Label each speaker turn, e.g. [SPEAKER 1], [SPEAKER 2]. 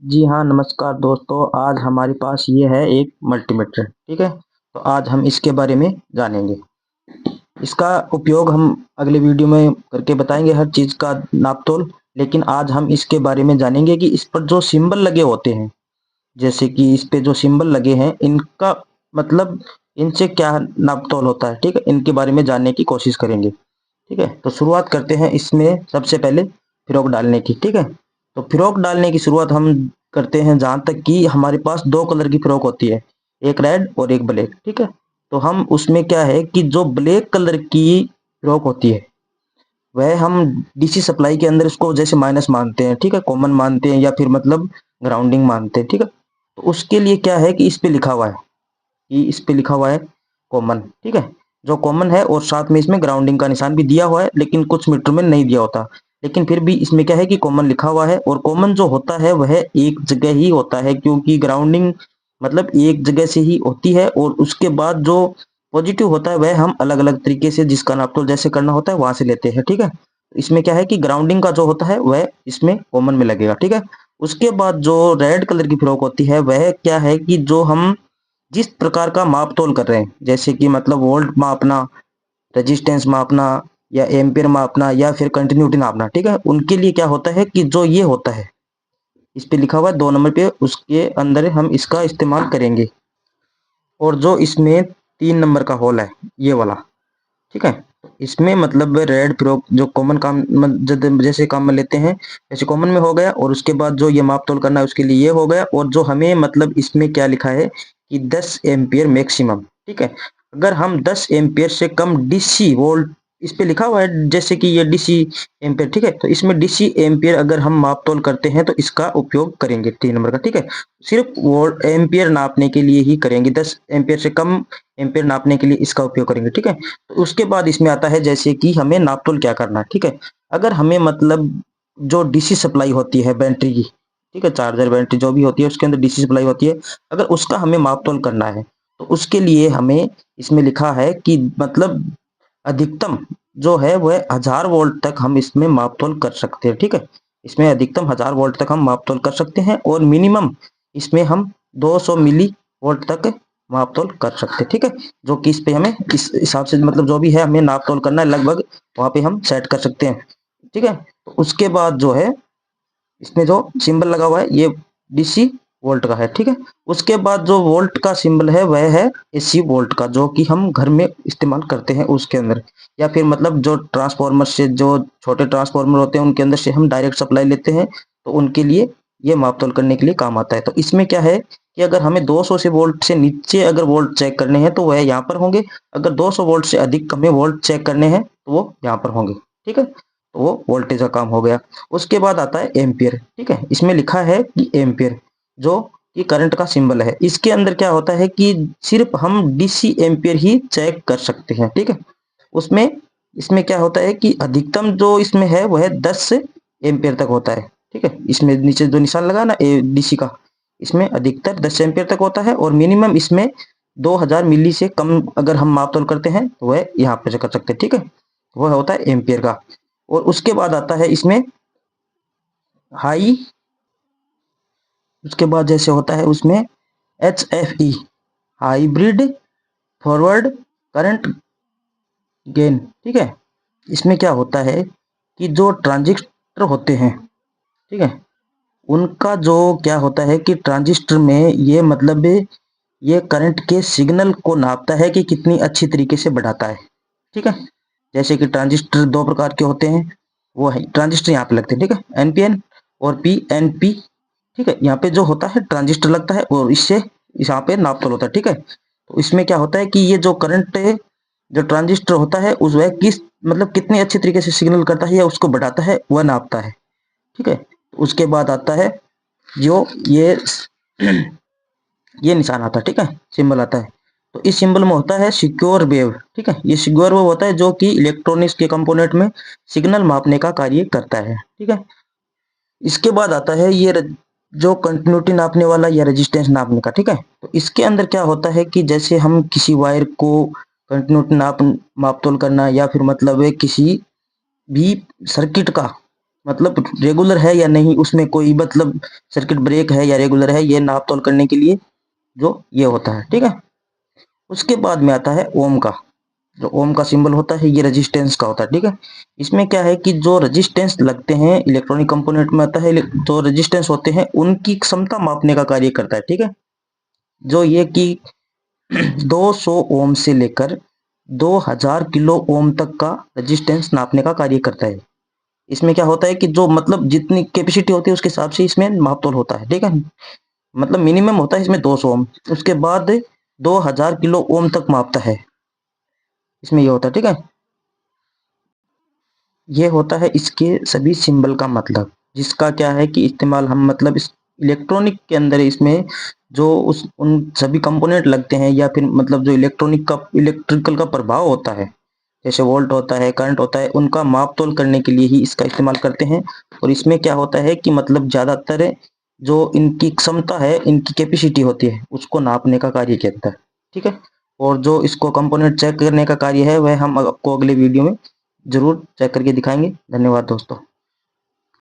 [SPEAKER 1] जी हाँ, नमस्कार दोस्तों। आज हमारे पास ये है एक मल्टीमीटर, ठीक है। तो आज हम इसके बारे में जानेंगे। इसका उपयोग हम अगले वीडियो में करके बताएंगे, हर चीज़ का नापतोल। लेकिन आज हम इसके बारे में जानेंगे कि इस पर जो सिंबल लगे होते हैं, जैसे कि इस पे जो सिंबल लगे हैं, इनका मतलब इनसे क्या नापतोल होता है, ठीक है। इनके बारे में जानने की कोशिश करेंगे, ठीक है। तो शुरुआत करते हैं इसमें सबसे पहले फिरोक डालने की, ठीक है। तो फिरोक डालने की शुरुआत हम करते हैं जहाँ तक कि हमारे पास दो कलर की फिरोक होती है, एक रेड और एक ब्लैक, ठीक है। तो हम उसमें क्या है कि जो ब्लैक कलर की फिरोक होती है वह हम डीसी सप्लाई के अंदर उसको जैसे माइनस मानते हैं, ठीक है, कॉमन मानते हैं या फिर मतलब ग्राउंडिंग मानते हैं, ठीक है। तो उसके लिए क्या है कि इस पे लिखा हुआ है कि इस पे लिखा हुआ है कॉमन, ठीक है। जो कॉमन है और साथ में इसमें ग्राउंडिंग का निशान भी दिया हुआ है, लेकिन कुछ मीटर में नहीं दिया होता। लेकिन फिर भी इसमें क्या है कि कॉमन लिखा हुआ है, और कॉमन जो होता है वह एक जगह ही होता है, क्योंकि ग्राउंडिंग मतलब एक जगह से ही होती है, और उसके बाद जो पॉजिटिव होता है वह हम अलग अलग तरीके से जिसका नापतोल जैसे करना होता है वहां से लेते हैं, ठीक है। इसमें क्या है कि ग्राउंडिंग का जो होता है वह इसमें कॉमन में लगेगा, ठीक है। उसके बाद जो रेड कलर की फ्रॉक होती है वह क्या है कि जो हम जिस प्रकार का माप तोल कर रहे हैं, जैसे कि मतलब वोल्ट मापना, रेजिस्टेंस मापना, या एम्पियर मापना, या फिर कंटिन्यूटी नापना, ठीक है। उनके लिए क्या होता है कि जो ये होता है इस पे लिखा हुआ है 2 नंबर पे, उसके अंदर हम इसका इस्तेमाल करेंगे। और जो इसमें 3 नंबर का होल है ये वाला, ठीक है। इसमें मतलब रेड प्रो जो कॉमन काम जैसे काम में लेते हैं जैसे कॉमन में हो गया, और उसके बाद जो ये माप तोल करना है उसके लिए ये हो गया। और जो हमें मतलब इसमें क्या लिखा है कि 10 एम्पियर मैक्सिमम, ठीक है। अगर हम 10 एम्पियर से कम डीसी वोल्ट, इस पे लिखा हुआ है जैसे कि ये डीसी एम्पियर, ठीक है। तो इसमें डीसी एम्पियर अगर हम माप तोल करते हैं तो इसका उपयोग करेंगे 3 नंबर का, ठीक है। सिर्फ वोल्ट एम्पियर नापने के लिए ही करेंगे, 10 एम्पियर से कम एम्पियर नापने के लिए इसका उपयोग करेंगे, ठीक है। तो उसके बाद इसमें आता है जैसे कि हमें नापतोल क्या करना है, ठीक है। अगर हमें मतलब जो डीसी सप्लाई होती है बैटरी की, ठीक है, चार्जर बैटरी जो भी होती है उसके अंदर डीसी सप्लाई होती है, अगर उसका हमें मापतोल करना है तो उसके लिए हमें इसमें लिखा है कि मतलब अधिकतम जो है वह 1000 वोल्ट तक हम इसमें मापतोल कर सकते हैं, ठीक है। इसमें अधिकतम 1000 वोल्ट तक हम मापतोल कर सकते हैं, और मिनिमम इसमें हम 200 मिली वोल्ट तक मापतोल कर सकते हैं, ठीक है। जो कि इस पे हमें इस हिसाब से मतलब जो भी है हमें नाप तोल करना है लगभग वहां पे हम सेट कर सकते हैं, ठीक है। तो उसके बाद जो है इसमें जो सिंबल लगा हुआ है ये डीसी वोल्ट का है, ठीक है। उसके बाद जो वोल्ट का सिंबल है वह है एसी वोल्ट का, जो कि हम घर में इस्तेमाल करते हैं उसके अंदर, या फिर मतलब जो ट्रांसफार्मर से जो छोटे ट्रांसफार्मर होते हैं उनके अंदर से हम डायरेक्ट सप्लाई लेते हैं, तो उनके लिए ये मापतोल करने के लिए काम आता है। तो इसमें क्या है कि अगर हमें 200 से वोल्ट से नीचे अगर वोल्ट चेक करने हैं तो वह यहाँ पर होंगे, अगर 200 वोल्ट से अधिक हमें वोल्ट चेक करने हैं तो वो यहाँ पर होंगे, ठीक है। तो वो वोल्टेज का काम हो गया। उसके बाद आता है एम्पियर, ठीक है। इसमें लिखा है कि एम्पियर जो कि करंट का सिंबल है, इसके अंदर क्या होता है कि सिर्फ हम डीसी एम्पियर ही चेक कर सकते हैं, ठीक है। उसमें इसमें क्या होता है कि अधिकतम जो इसमें है वह 10 एम्पियर तक होता है, ठीक है। इसमें नीचे जो निशान लगा ना डीसी का, इसमें अधिकतर 10 एम्पियर तक होता है, और मिनिमम इसमें 2000 मिली से कम अगर हम मापतोल करते हैं तो वह यहाँ पे कर सकते हैं, ठीक है। वह होता है एम्पियर का। और उसके बाद आता है इसमें हाई, उसके बाद जैसे होता है उसमें H F E, hybrid forward current gain, ठीक है। इसमें क्या होता है कि जो ट्रांजिस्टर होते हैं, ठीक है, उनका जो क्या होता है कि ट्रांजिस्टर में ये मतलब ये करंट के सिग्नल को नापता है कि कितनी अच्छी तरीके से बढ़ाता है, ठीक है। जैसे कि ट्रांजिस्टर दो प्रकार के होते हैं, वो है ट्रांजिस्टर यहाँ पे लगते हैं, ठीक है, एनपीएन और पीएनपी, ठीक है। यहाँ पे जो होता है ट्रांजिस्टर लगता है और इससे यहाँ पे नापतोल होता है, ठीक है। तो इसमें क्या होता है कि ये जो करंट है जो ट्रांजिस्टर होता है उस वह किस मतलब कितनी अच्छी तरीके से सिग्नल करता है या उसको बढ़ाता है वह नापता है, ठीक है। उसके बाद आता है जो ये निशान आता है, ठीक है, सिंबल आता है। तो इस सिंबल में होता है सिक्योर वेव, ठीक है। ये सिक्योर वेव होता है जो कि इलेक्ट्रॉनिक्स के कंपोनेंट में सिग्नल मापने का कार्य करता है, ठीक है। इसके बाद आता है ये जो कंटिन्यूटी नापने वाला या रेजिस्टेंस नापने का, ठीक है। तो इसके अंदर क्या होता है कि जैसे हम किसी वायर को कंटिन्यूटी नाप मापतोल करना, या फिर मतलब किसी भी सर्किट का मतलब रेगुलर है या नहीं, उसमें कोई मतलब सर्किट ब्रेक है या रेगुलर है, ये नाप तोल करने के लिए जो ये होता है, ठीक है। उसके बाद में आता है ओम का। जो ओम का सिंबल होता है ये रेजिस्टेंस का होता है, ठीक है। इसमें क्या है कि जो रेजिस्टेंस लगते हैं इलेक्ट्रॉनिक कंपोनेंट में आता है, जो रेजिस्टेंस होते हैं उनकी क्षमता मापने का कार्य करता है, ठीक है। जो ये कि 200 ओम से लेकर 2000 किलो ओम तक का रेजिस्टेंस नापने का कार्य करता है। इसमें क्या होता है कि जो मतलब जितनी कैपेसिटी होती है उसके हिसाब से इसमें मापतोल होता है, ठीक है। मतलब मिनिमम होता है इसमें 200 ओम, उसके बाद 2000 किलो ओम तक मापता है, इसमें ये होता है, ठीक है। ये होता है इसके सभी सिंबल का मतलब, जिसका क्या है कि इस्तेमाल हम मतलब इस इलेक्ट्रॉनिक के अंदर इसमें जो उस उन सभी कंपोनेंट लगते हैं या फिर मतलब जो इलेक्ट्रिकल का प्रभाव होता है, जैसे वोल्ट होता है, करंट होता है, उनका माप तोल करने के लिए ही इसका इस्तेमाल करते हैं। और इसमें क्या होता है कि मतलब ज़्यादातर जो इनकी क्षमता है, इनकी कैपेसिटी होती है, उसको नापने का कार्य करता है, ठीक है। और जो इसको कंपोनेंट चेक करने का कार्य है वह हम आपको अगले वीडियो में ज़रूर चेक करके दिखाएंगे। धन्यवाद दोस्तों।